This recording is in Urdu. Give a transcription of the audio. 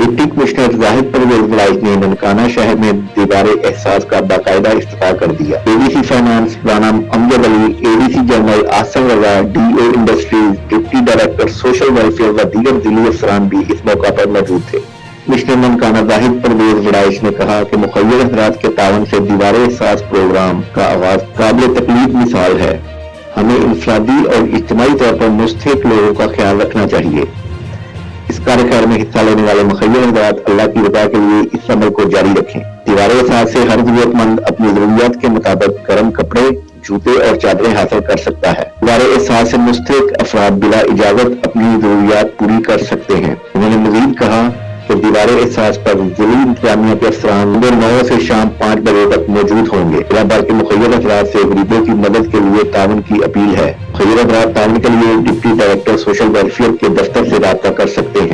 ڈپٹی کمشنر زاہد پرویز وڑائچ نے ننکانہ شہر میں دیوار احساس کا باقاعدہ افتتاح کر دیا۔ A D C finance Rana Amjad Ali, A D C general Asif Raza, D O industries, deputy director social welfare و دیگر ذیلی افسران بھی اس موقع پر موجود تھے۔ کمشنر ننکانہ زاہد پرویز وڑائچ نے کہا کہ مخیر حضرات کے تعاون سے دیوار احساس پروگرام کا آغاز قابل تقلید مثال ہے۔ ہمیں انفرادی اور اجتماعی طور پر مستحق لوگوں کا خیال رکھنا چاہیے۔ اس کارہ خیر میں حصہ لینے والے مخیر حضرات اللہ کی رضا کے لیے اس عمل کو جاری رکھیں۔ دیوار احساس سے ہر ضرورت مند اپنی ضروریات کے مطابق گرم کپڑے، جوتے اور چادریں حاصل کر سکتا ہے۔ دیوار احساس سے مستحق افراد بلا اجازت اپنی ضروریات پوری کر سکتے ہیں۔ انہوں نے مزید کہا کہ دیوار احساس پر ضلعی انتظامیہ کے افسران صبح 9 سے شام 5 بجے تک موجود ہوں گے۔ ضلع بھر کے مخیر افراد سے غریبوں کی مدد کے لیے تعاون کی اپیل ہے۔ مخیر افراد تعاون کے لیے ڈپٹی ڈائریکٹر سوشل ویلفیئر کے دفتر سے رابطہ کر سکتے ہیں۔